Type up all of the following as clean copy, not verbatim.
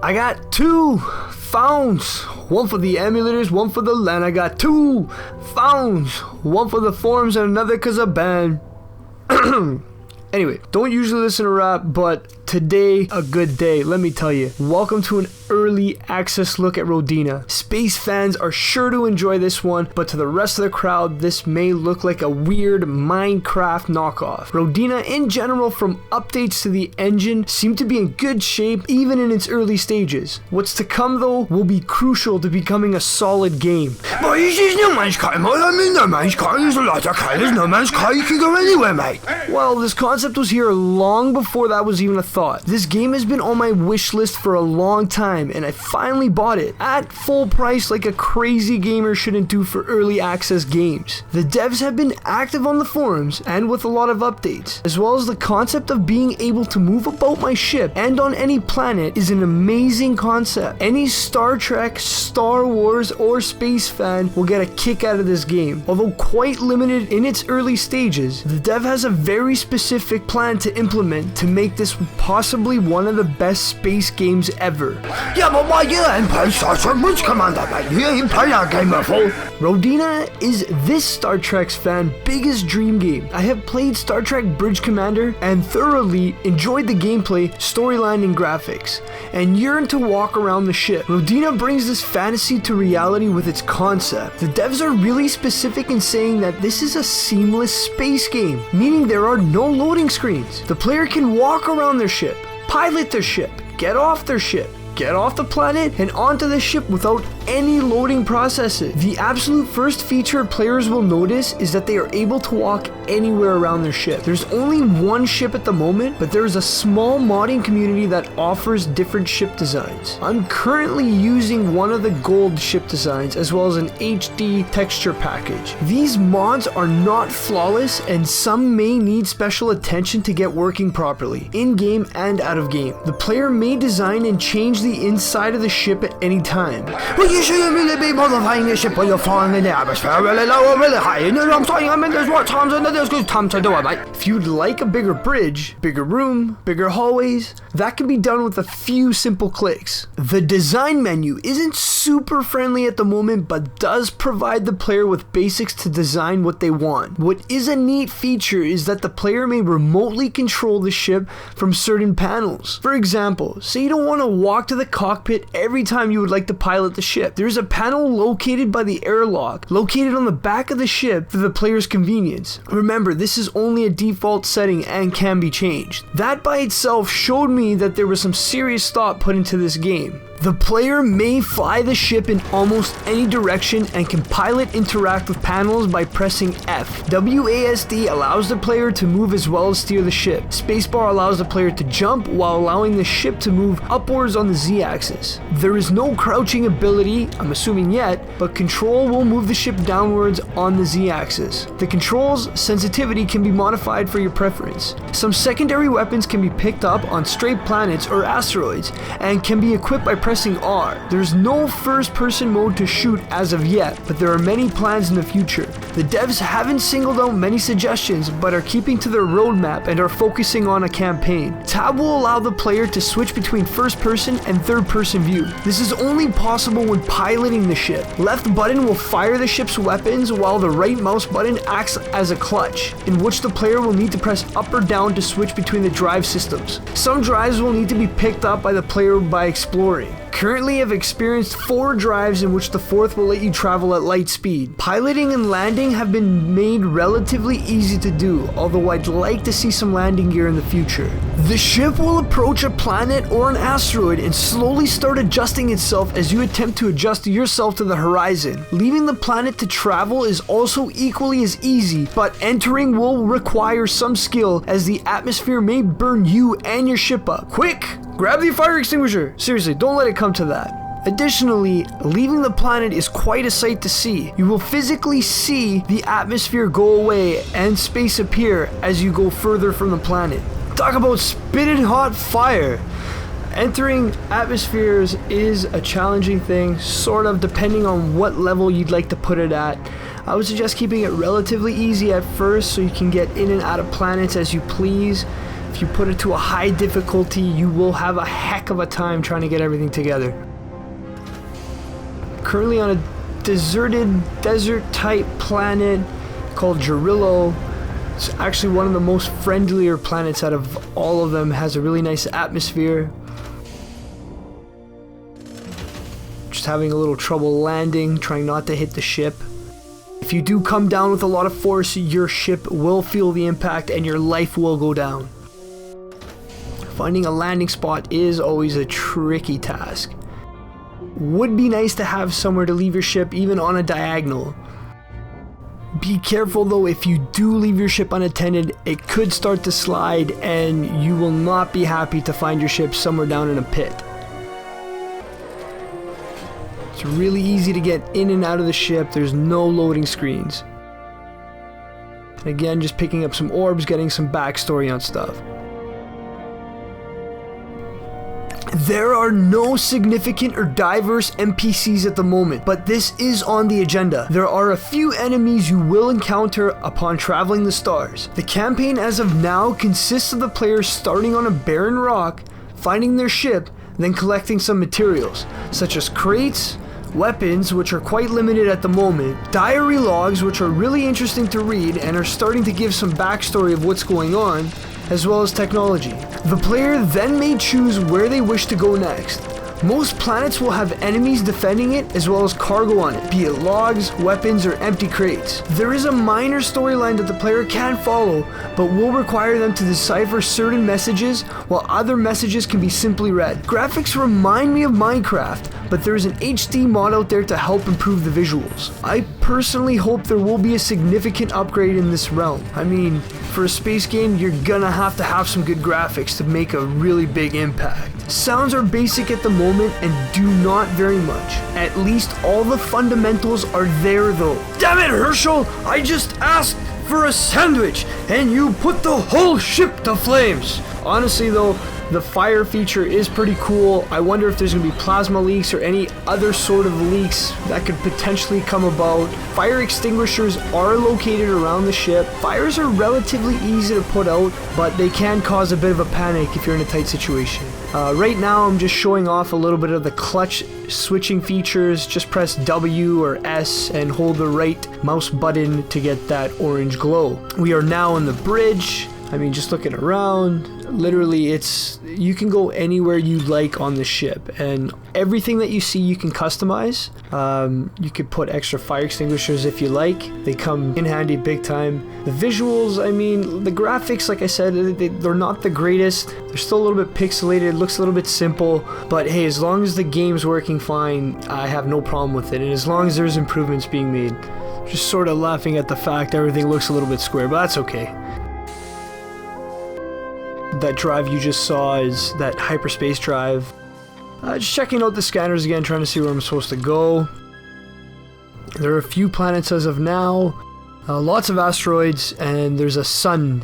I got 2 phones, one for the emulators, one for the LAN. I got 2 phones, one for the forums and another cause of ban. Anyway, don't usually listen to rap, but today, a good day, let me tell you. Welcome to an early access look at Rodina. Space fans are sure to enjoy this one, but to the rest of the crowd, this may look like a weird Minecraft knockoff. Rodina in general, from updates to the engine, seem to be in good shape even in its early stages. What's to come though will be crucial to becoming a solid game. But this is No Man's Sky, mate. I mean, No Man's Sky, there's a lot of colours. No Man's Sky, you can go anywhere, mate. Well, this concept was here long before that was even a thought. This game has been on my wish list for a long time, and I finally bought it at full price like a crazy gamer shouldn't do for early access games. The devs have been active on the forums and with a lot of updates, as well as the concept of being able to move about my ship and on any planet is an amazing concept. Any Star Trek, Star Wars, or space fan will get a kick out of this game. Although quite limited in its early stages, the dev has a very specific plan to implement to make this possibly one of the best space games ever. Yeah, but why you ain't played Star Trek Bridge Commander, mate? You ain't played that game before. Rodina is this Star Trek's fan biggest dream game. I have played Star Trek Bridge Commander and thoroughly enjoyed the gameplay, storyline, and graphics, and yearn to walk around the ship. Rodina brings this fantasy to reality with its concept. The devs are really specific in saying that this is a seamless space game, meaning there are no loading screens. The player can walk around their ship, pilot their ship, get off their ship, get off the planet, and onto the ship without any loading processes. The absolute first feature players will notice is that they are able to walk anywhere around their ship. There's only one ship at the moment, but there's a small modding community that offers different ship designs. I'm currently using one of the gold ship designs as well as an HD texture package. These mods are not flawless and some may need special attention to get working properly, in-game and out of game. The player may design and change the inside of the ship at any time. Well, you shouldn't really be modifying the ship when you're flying in the atmosphere really low or really high. You know what I'm saying? I mean, there's what times and there's good time to do it, mate. If you'd like a bigger bridge, bigger room, bigger hallways, that can be done with a few simple clicks. The design menu isn't super friendly at the moment, but does provide the player with basics to design what they want. What is a neat feature is that the player may remotely control the ship from certain panels. For example, say you don't want to walk to the cockpit every time you would like to pilot the ship. There's a panel located by the airlock, located on the back of the ship for the player's convenience. Remember, this is only a default setting and can be changed. That by itself showed me that there was some serious thought put into this game. The player may fly the ship in almost any direction and can pilot interact with panels by pressing F. WASD allows the player to move as well as steer the ship. Spacebar allows the player to jump while allowing the ship to move upwards on the Z-axis. There is no crouching ability, I'm assuming yet, but control will move the ship downwards on the Z-axis. The control's sensitivity can be modified for your preference. Some secondary weapons can be picked up on stray planets or asteroids and can be equipped by pressing R. There's no first-person mode to shoot as of yet, but there are many plans in the future. The devs haven't singled out many suggestions, but are keeping to their roadmap and are focusing on a campaign. Tab will allow the player to switch between first-person and third-person view. This is only possible when piloting the ship. Left button will fire the ship's weapons, while the right mouse button acts as a clutch, in which the player will need to press up or down to switch between the drive systems. Some drives will need to be picked up by the player by exploring. Currently, I've experienced 4 drives in which the 4th will let you travel at light speed. Piloting and landing have been made relatively easy to do, although I'd like to see some landing gear in the future. The ship will approach a planet or an asteroid and slowly start adjusting itself as you attempt to adjust yourself to the horizon. Leaving the planet to travel is also equally as easy, but entering will require some skill as the atmosphere may burn you and your ship up. Quick! Grab the fire extinguisher! Seriously, don't let it come to that. Additionally, leaving the planet is quite a sight to see. You will physically see the atmosphere go away and space appear as you go further from the planet. Talk about spitting hot fire! Entering atmospheres is a challenging thing, sort of, depending on what level you'd like to put it at. I would suggest keeping it relatively easy at first so you can get in and out of planets as you please. If you put it to a high difficulty, you will have a heck of a time trying to get everything together. Currently on a deserted desert type planet called Gerillo. It's actually one of the most friendlier planets out of all of them. Has a really nice atmosphere. Just having a little trouble landing, trying not to hit the ship. If you do come down with a lot of force, your ship will feel the impact and your life will go down. Finding a landing spot is always a tricky task. Would be nice to have somewhere to leave your ship, even on a diagonal. Be careful though, if you do leave your ship unattended, it could start to slide and you will not be happy to find your ship somewhere down in a pit. It's really easy to get in and out of the ship, there's no loading screens. And again, just picking up some orbs, getting some backstory on stuff. There are no significant or diverse NPCs at the moment, but this is on the agenda. There are a few enemies you will encounter upon traveling the stars. The campaign as of now consists of the players starting on a barren rock, finding their ship, then collecting some materials, such as crates, weapons, which are quite limited at the moment, diary logs, which are really interesting to read and are starting to give some backstory of what's going on, as well as technology. The player then may choose where they wish to go next. Most planets will have enemies defending it as well as cargo on it, be it logs, weapons, or empty crates. There is a minor storyline that the player can follow, but will require them to decipher certain messages, while other messages can be simply read. Graphics remind me of Minecraft, but there is an HD mod out there to help improve the visuals. I personally hope there will be a significant upgrade in this realm. I mean, for a space game, you're gonna have to have some good graphics to make a really big impact. Sounds are basic at the moment and do not vary much. At least all the fundamentals are there though. Damn it, Herschel! I just asked for a sandwich and you put the whole ship to flames! Honestly though, the fire feature is pretty cool. I wonder if there's going to be plasma leaks or any other sort of leaks that could potentially come about. Fire extinguishers are located around the ship. Fires are relatively easy to put out, but they can cause a bit of a panic if you're in a tight situation. Right now I'm just showing off a little bit of the clutch switching features. Just press W or S and hold the right mouse button to get that orange glow. We are now on the bridge. I mean, just looking around, literally you can go anywhere you like on the ship, and everything that you see you can customize. You could put extra fire extinguishers if you like. They come in handy big time. The visuals, I mean, the graphics, like I said, they're not the greatest. They're still a little bit pixelated, it looks a little bit simple, but hey, as long as the game's working fine, I have no problem with it, and as long as there's improvements being made. Just sort of laughing at the fact everything looks a little bit square, but that's okay. That drive you just saw is that hyperspace drive. Just checking out the scanners again, trying to see where I'm supposed to go. There are a few planets as of now, lots of asteroids, and there's a sun.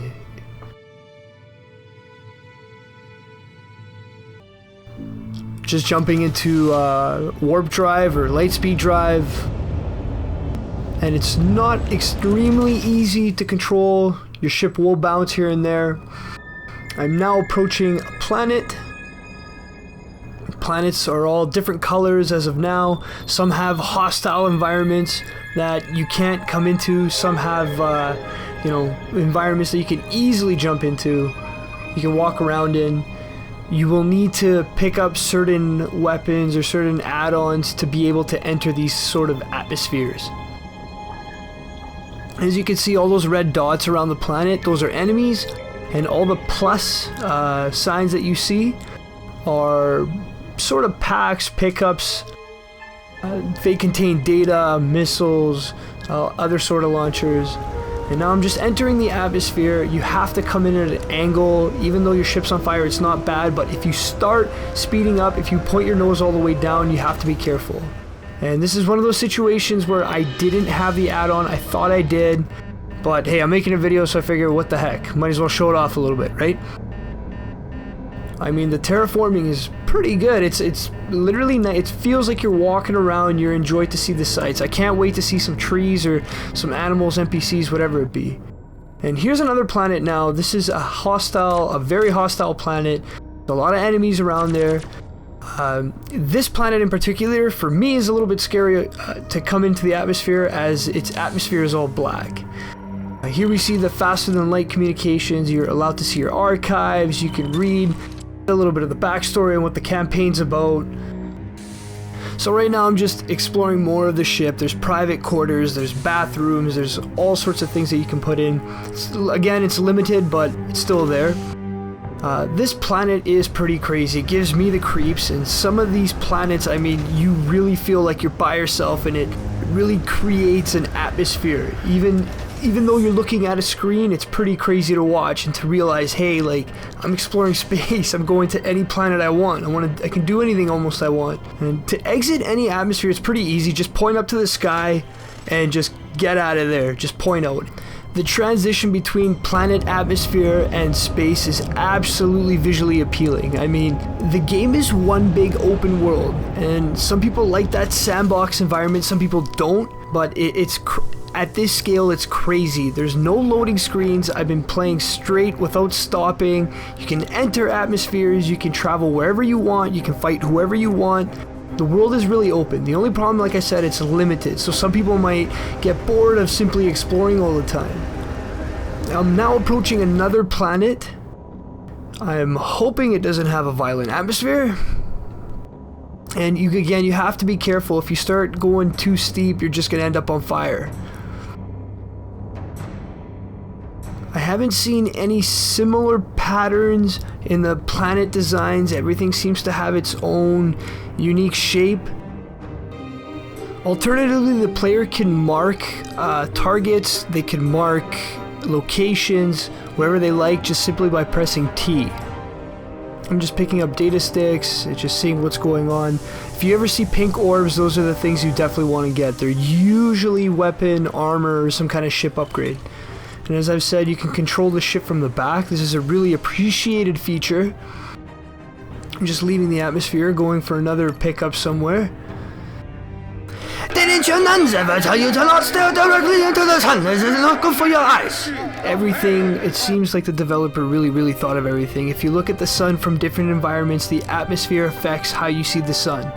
Just jumping into warp drive or lightspeed drive, and it's not extremely easy to control. Your ship will bounce here and there. I'm now approaching a planet. Planets are all different colors as of now. Some have hostile environments that you can't come into. Some have, environments that you can easily jump into. You can walk around in. You will need to pick up certain weapons or certain add-ons to be able to enter these sort of atmospheres. As you can see, all those red dots around the planet, those are enemies. And all the plus signs that you see are sort of packs, pickups. They contain data, missiles, other sort of launchers. And now I'm just entering the atmosphere. You have to come in at an angle. Even though your ship's on fire, it's not bad. But if you start speeding up, if you point your nose all the way down, you have to be careful. And this is one of those situations where I didn't have the add-on. I thought I did. But hey, I'm making a video, so I figure, what the heck? Might as well show it off a little bit, right? I mean, the terraforming is pretty good. It's literally nice. It feels like you're walking around, you're enjoying to see the sights. I can't wait to see some trees or some animals, NPCs, whatever it be. And here's another planet now. This is a very hostile planet. A lot of enemies around there. This planet in particular, for me, is a little bit scary to come into the atmosphere, as its atmosphere is all black. Here we see the faster than light communications. You're allowed to see your archives. You can read a little bit of the backstory and what the campaign's about. So right now I'm just exploring more of the ship. There's private quarters, there's bathrooms, there's all sorts of things that you can put in. Again, it's limited, but it's still there. This planet is pretty crazy. It gives me the creeps, and some of these planets, I mean, you really feel like you're by yourself, and it really creates an atmosphere. Even though you're looking at a screen, it's pretty crazy to watch and to realize, hey, like, I'm exploring space. I'm going to any planet I want. I can do anything almost I want. And to exit any atmosphere, it's pretty easy. Just point up to the sky and just get out of there. Just point out. The transition between planet atmosphere and space is absolutely visually appealing. I mean, the game is one big open world, and some people like that sandbox environment, some people don't, but at this scale, it's crazy. There's no loading screens. I've been playing straight without stopping. You can enter atmospheres, you can travel wherever you want, you can fight whoever you want. The world is really open. The only problem, like I said, it's limited. So some people might get bored of simply exploring all the time. I'm now approaching another planet. I'm hoping it doesn't have a violent atmosphere. And you have to be careful. If you start going too steep, you're just going to end up on fire. I haven't seen any similar patterns in the planet designs. Everything seems to have its own unique shape. Alternatively, the player can mark targets, they can mark locations, wherever they like, just simply by pressing T. I'm just picking up data sticks, just seeing what's going on. If you ever see pink orbs, those are the things you definitely want to get. They're usually weapon, armor, or some kind of ship upgrade. And as I've said, you can control the ship from the back. This is a really appreciated feature. I'm just leaving the atmosphere, going for another pickup somewhere. Didn't your nuns ever tell you to not stare directly into the sun? This is not good for your eyes. Everything, it seems like the developer really thought of everything. If you look at the sun from different environments, the atmosphere affects how you see the sun.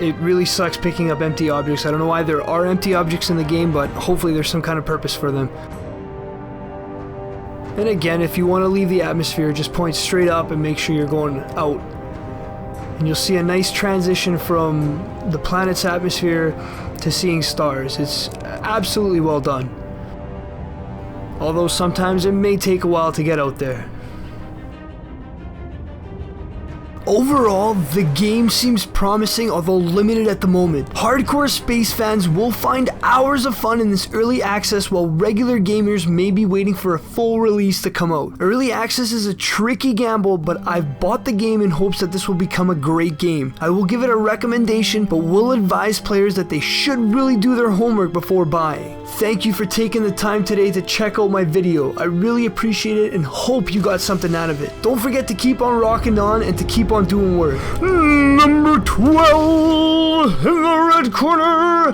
It really sucks picking up empty objects. I don't know why there are empty objects in the game, but hopefully there's some kind of purpose for them. And again, if you want to leave the atmosphere, just point straight up and make sure you're going out. And you'll see a nice transition from the planet's atmosphere to seeing stars. It's absolutely well done. Although sometimes it may take a while to get out there. Overall, the game seems promising, although limited at the moment. Hardcore space fans will find hours of fun in this early access, while regular gamers may be waiting for a full release to come out. Early access is a tricky gamble, but I've bought the game in hopes that this will become a great game. I will give it a recommendation, but will advise players that they should really do their homework before buying. Thank you for taking the time today to check out my video. I really appreciate it and hope you got something out of it. Don't forget to keep on rocking on and to keep on doing work. Number 12 in the red corner,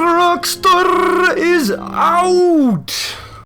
Rockstar is out.